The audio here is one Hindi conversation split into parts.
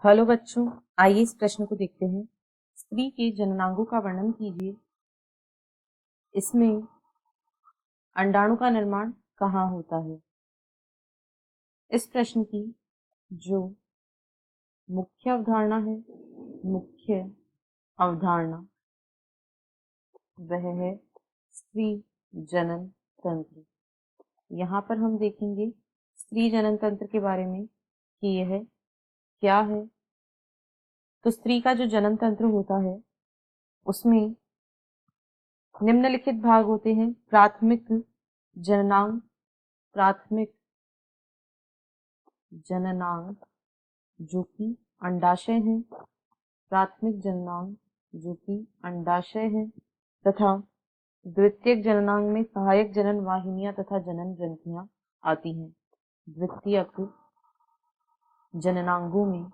हेलो बच्चों, आइए इस प्रश्न को देखते हैं। स्त्री के जननांगों का वर्णन कीजिए। इसमें अंडाणु का निर्माण कहाँ होता है? इस प्रश्न की जो मुख्य अवधारणा है, मुख्य अवधारणा वह है स्त्री जनन तंत्र। यहाँ पर हम देखेंगे स्त्री जनन तंत्र के बारे में कि यह क्या है। तो स्त्री का जो जनन तंत्र होता है उसमें निम्नलिखित भाग होते हैं। प्राथमिक जननांग, प्राथमिक जननांग जो कि अंडाशय है, प्राथमिक जननांग जो कि अंडाशय है, तथा द्वितीयक जननांग में सहायक जनन वाहिनियां तथा जनन ग्रंथियां आती हैं। द्वितीयक जननांगों में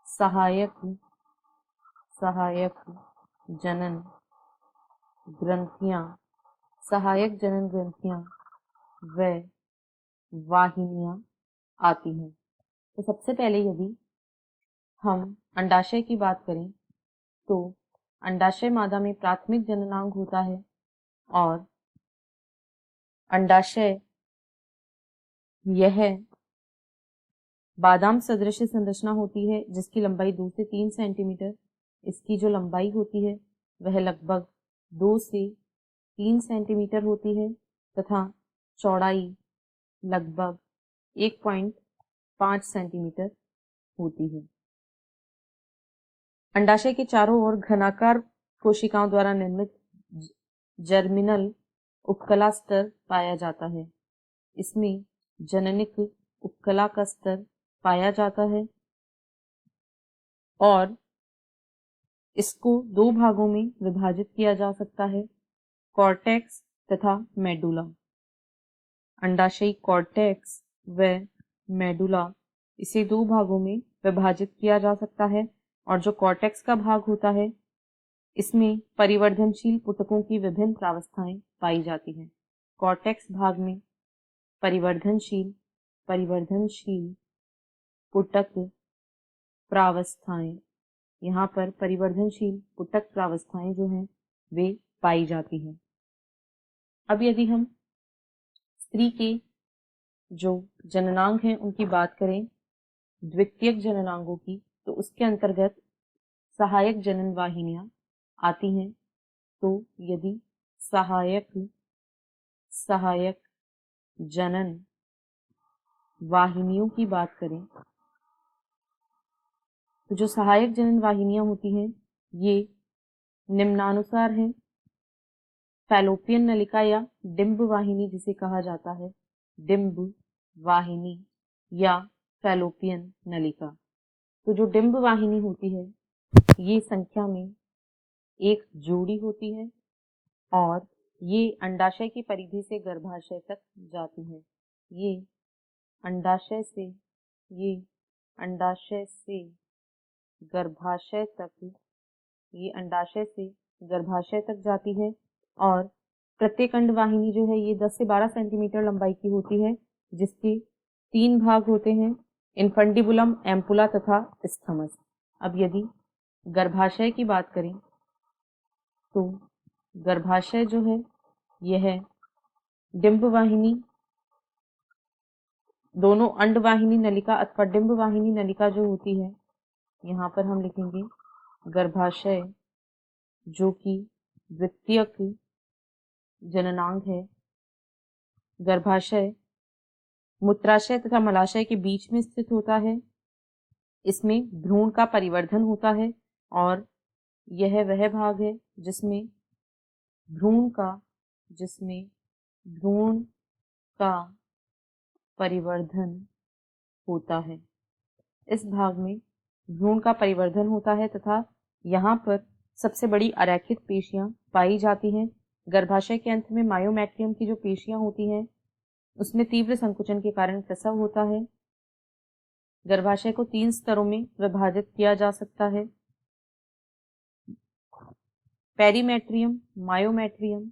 सहायक जनन ग्रंथियां, सहायक जनन ग्रंथियां व वाहिनियां आती हैं। तो सबसे पहले यदि हम अंडाशय की बात करें तो अंडाशय मादा में प्राथमिक जननांग होता है और अंडाशय यह बादाम सदृश संरचना होती है जिसकी लंबाई 2 से 3 सेंटीमीटर, इसकी जो लंबाई होती है वह लगभग 2 से 3 सेंटीमीटर होती है तथा चौड़ाई लगभग 1.5 सेंटीमीटर होती है। अंडाशय के चारों ओर घनाकार कोशिकाओं द्वारा निर्मित जर्मिनल उपकला स्तर पाया जाता है। इसमें जननिक उपकला का स्तर पाया जाता है और इसको दो भागों में विभाजित किया जा सकता है, कॉर्टेक्स तथा मेडुला। अंडाशयी कॉर्टेक्स व मेडुला, इसे दो भागों में विभाजित किया जा सकता है और जो कॉर्टेक्स का भाग होता है इसमें परिवर्धनशील पुटकों की विभिन्न प्रावस्थाएं पाई जाती हैं। कॉर्टेक्स भाग में परिवर्धनशील पुटक प्रावस्थाएं, यहाँ पर परिवर्धनशील पुटक प्रावस्थाएं जो हैं वे पाई जाती हैं। अब यदि हम स्त्री के जो जननांग हैं उनकी बात करें, द्वितीयक जननांगों की, तो उसके अंतर्गत सहायक जनन वाहिनियां आती हैं। तो यदि सहायक जनन वाहिनियों की बात करें तो जो सहायक जनन वाहिनियां होती हैं ये निम्नानुसार हैं। फैलोपियन नलिका या डिंब वाहिनी जिसे कहा जाता है, डिंब वाहिनी या फैलोपियन नलिका। तो जो डिंब वाहिनी होती है ये संख्या में एक जोड़ी होती है और ये अंडाशय की परिधि से गर्भाशय तक जाती है। ये अंडाशय से गर्भाशय तक जाती है और प्रत्येक अंड वाहिनी जो है ये 10 से 12 सेंटीमीटर लंबाई की होती है, जिसके 3 भाग होते हैं, इन्फंडिबुलम, एम्पुला तथा स्थमस। अब यदि गर्भाशय की बात करें तो गर्भाशय जो है यह डिंब वाहिनी, दोनों अंड वाहिनी नलिका अथवा डिंब वाहिनी नलिका जो होती है, यहाँ पर हम लिखेंगे गर्भाशय जो कि द्वितीयक जननांग है। गर्भाशय मूत्राशय तथा मलाशय के बीच में स्थित होता है। इसमें भ्रूण का परिवर्धन होता है और यह वह भाग है जिसमें भ्रूण का परिवर्धन होता है। इस भाग में भ्रूण का परिवर्धन होता है तथा यहाँ पर सबसे बड़ी अरेखित पेशियां पाई जाती हैं। गर्भाशय के अंत में मायोमेट्रियम की जो पेशियां होती हैं उसमें तीव्र संकुचन के कारण प्रसव होता है। गर्भाशय को 3 स्तरों में विभाजित किया जा सकता है, पेरीमेट्रियम, मायोमेट्रियम,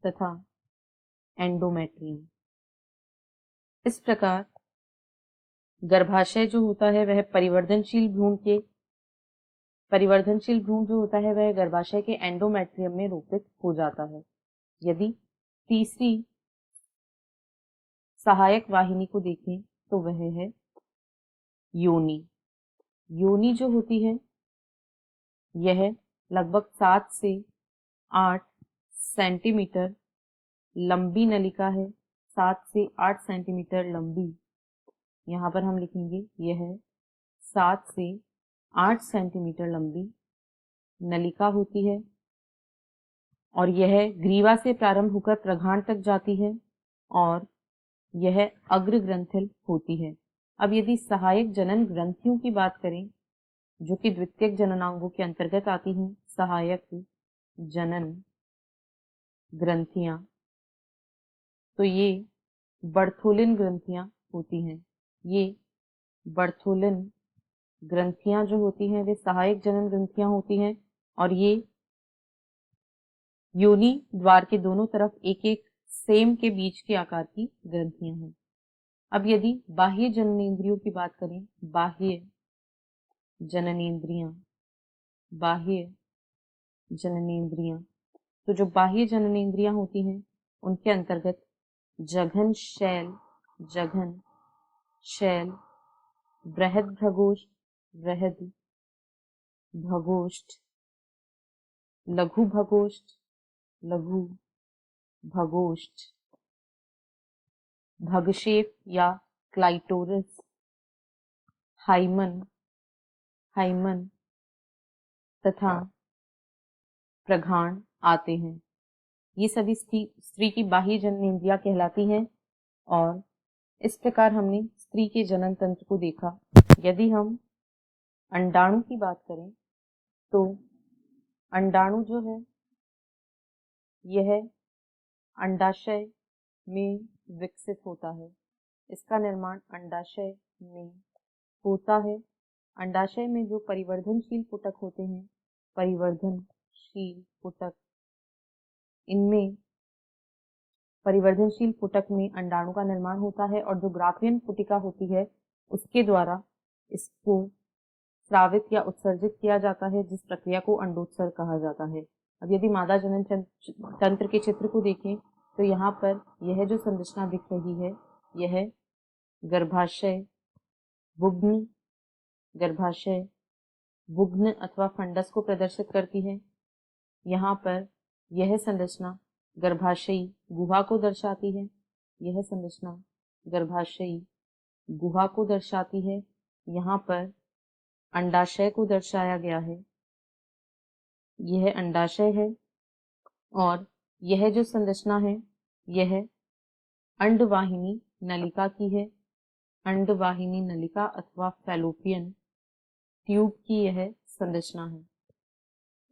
तथा एंडोमेट्रियम। इस प्रकार गर्भाशय जो होता है वह परिवर्धनशील भ्रूण जो होता है वह गर्भाशय के एंडोमेट्रियम में रोपित हो जाता है। यदि तीसरी सहायक वाहिनी को देखें तो वह है योनि। योनि जो होती है यह लगभग 7 से 8 सेंटीमीटर लंबी नलिका है। 7 से 8 सेंटीमीटर लंबी, यहाँ पर हम लिखेंगे यह 7 से 8 सेंटीमीटर लंबी नलिका होती है और यह ग्रीवा से प्रारंभ होकर प्रघाण तक जाती है और यह अग्रग्रंथिल होती है। अब यदि सहायक जनन ग्रंथियों की बात करें जो कि द्वितीयक जननांगों के अंतर्गत आती हैं, सहायक जनन ग्रंथियां, तो ये बर्थोलिन ग्रंथियां होती हैं। ये बर्थोलिन ग्रंथियां जो होती हैं वे सहायक जनन ग्रंथियां होती हैं और ये योनि द्वार के दोनों तरफ एक एक सेम के बीच के आकार की ग्रंथियां हैं। अब यदि बाह्य जननेंद्रियों की बात करें, बाह्य जननेंद्रियां, तो जो बाह्य जननेंद्रियां होती हैं उनके अंतर्गत जघन शैल, बृहद भगोष्ठ, लघु भगोष्ठ, भगशेफ या क्लाइटोरिस, हाइमन तथा प्रघाण आते हैं। ये सभी स्त्री की बाह्य जननेंद्रियां कहलाती हैं और इस प्रकार हमने स्त्री के जनन तंत्र को देखा। यदि हम अंडाणु की बात करें तो अंडाणु जो है यह अंडाशय में विकसित होता है। इसका निर्माण अंडाशय में होता है। अंडाशय में जो परिवर्धनशील पुटक होते हैं, इनमें परिवर्धनशील पुटक में अंडाणु का निर्माण होता है और जो ग्राफियन पुटिका होती है उसके द्वारा इसको स्रावित या उत्सर्जित किया जाता है, जिस प्रक्रिया को अंडोत्सर्ग कहा जाता है। अब यदि मादा जनन तंत्र के चित्र को देखें तो यहाँ पर यह जो संरचना दिख रही है यह गर्भाशय बुग्न अथवा फंडस को प्रदर्शित करती है। यहाँ पर यह संरचना गर्भाशयी गुहा को दर्शाती है। यहाँ पर अंडाशय को दर्शाया गया है। यह अंडाशय है और यह जो संरचना है यह अंडवाहिनी नलिका की है। अंडवाहिनी नलिका अथवा फैलोपियन ट्यूब की यह संरचना है।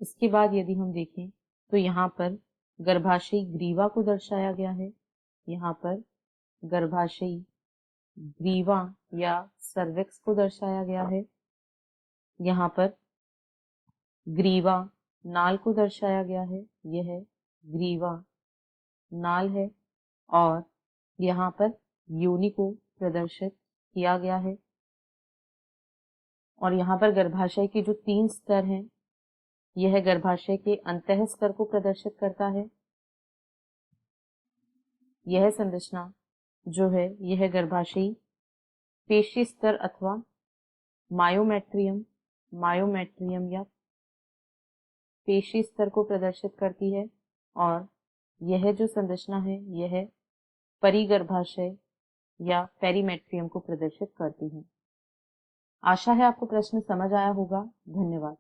इसके बाद यदि हम देखें तो यहाँ पर गर्भाशयी ग्रीवा को दर्शाया गया है। यहाँ पर गर्भाशयी ग्रीवा या सर्विक्स को दर्शाया गया है। यहाँ पर ग्रीवा नाल को दर्शाया गया है। यह ग्रीवा नाल है और यहाँ पर योनि को प्रदर्शित किया गया है और यहाँ पर गर्भाशय के जो 3 स्तर हैं यह गर्भाशय के अंतः स्तर को प्रदर्शित करता है। यह संरचना जो है यह गर्भाशयी पेशी स्तर अथवा मायोमेट्रियम या पेशी स्तर को प्रदर्शित करती है और यह जो संरचना है यह परिगर्भाशय या पेरीमेट्रियम को प्रदर्शित करती है। आशा है आपको प्रश्न समझ आया होगा। धन्यवाद।